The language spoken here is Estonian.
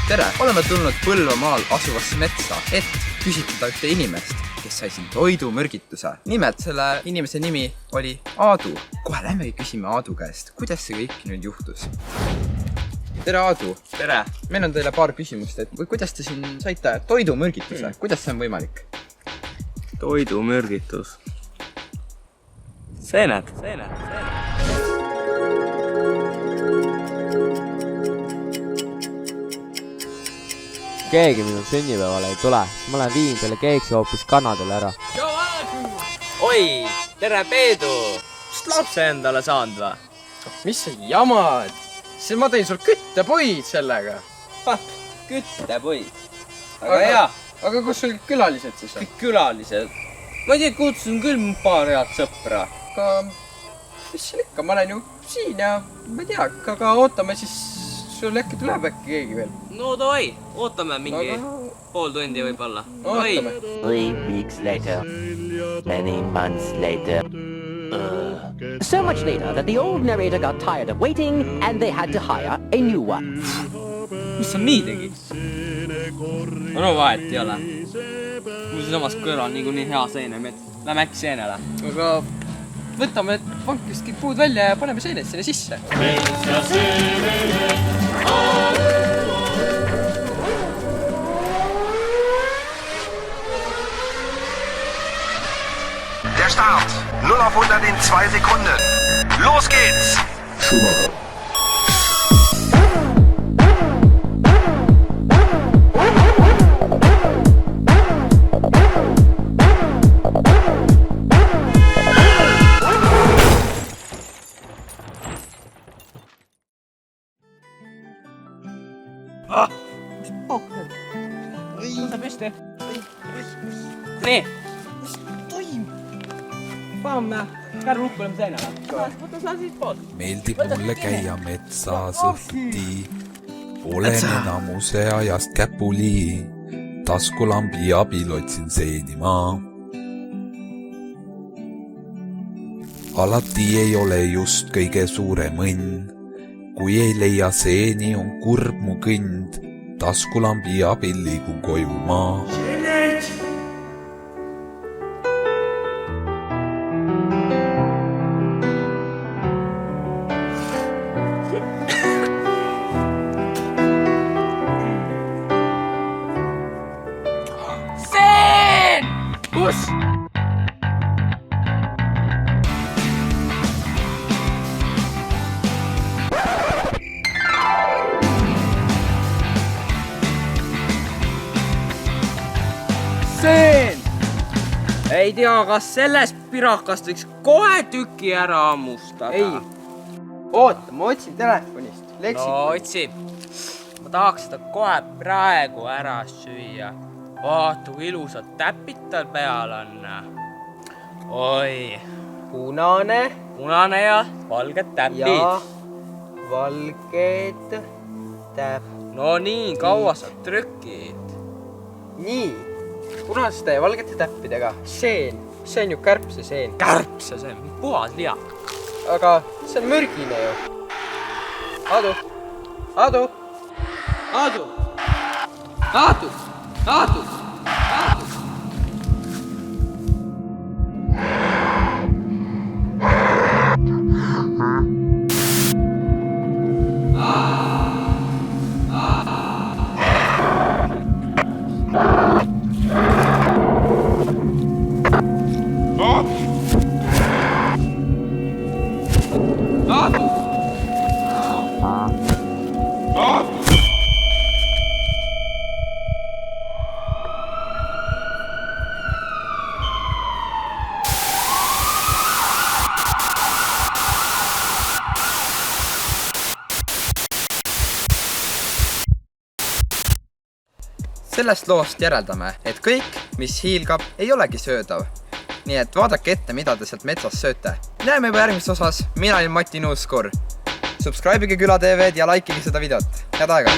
tere! Oleme tulnud Põlvamaal asuvasse metsa, et küsitleda ühte inimest, kes sai siin toidumürgituse. Nimelt selle inimese nimi oli Aadu. Kohe lähmegi küsime Aadu käest, kuidas see kõik nüüd juhtus. Tere Aadu! Tere! Meil on teile paar küsimust, et kuidas te siin saite toidumürgituse? Kuidas see on võimalik? Toidumürgitus. Seened. Keegi minu sünnipäevale ei tule, ma olen viinud teile keeksi hoopis kanadele ära. Oi, tere Peedu! Kust lapse endale saanud või? Mis see jamad? See ma tõin sul küttepuid sellega. Papp, küttepuid. Aga hea. Aga kus sul külalised siis on? Kõik külalised. Ma ei tea, kutsun küll paar head sõpra. Aga mis seal ikka, ma olen ju siin ja ma ei tea, aga ootame siis sul äkki tuleb äkki keegi veel. No davai, ootame mingi pool tundi võib-olla. Ootame. 3 weeks later, many months later. So much later that the old narrator got tired of waiting and they had to hire a new one. Mis sa nii tegi? No vahet ei ole. Mul samas kõrval on niikuinii hea seenemets. Lähme äkki seenele. Aga võtame vankist kõik puud välja ja paneme seened sinna sisse. Der Start. 0 auf 100 in 2 Sekunden. Los geht's! Võta püsti. Nii. Pamme. Käär ruppeleme seinale. Võta sa siit poolt. Meeldib mulle käia metsas õhtuti. Olen enamuse ajast käpuli. Taskulambi abil otsin seeni maa. Alati ei ole just kõige suurem õnn. Kui ei leia seeni, on kurb mu kõnd. Taskulambi abil liigun koju maa. Seen! Kus? Seen! Ei tea, kas sellest pirakast võiks kohe tüki ära ammustada? Ei. Oota, ma otsin telefonist. Leksid. No otsi. Ma tahaks seda kohe praegu ära süüa. Vaata, kui ilusad täpid tal peal on. Oi. Punane ja valged täpid. ja valged täpp. No nii, kaua sa trükid? Nii, punasete ja valgete täppidega. Seen, see on ju kärbse seen. Kärbse see, puhas liha. Aga see on mürgine ju. Aadu! Aadu! Aadu! Aadu! Aadu! Aadu! Sellest loost järeldame, et kõik, mis hiilgab, ei olegi söödav. Nii et vaadake ette, mida te sealt metsas sööte. Näeme juba järgmises osas. Mina olin Mati Nuuskur. Subscribe'ige Küla TV-d ja likeige seda videot. Head aega!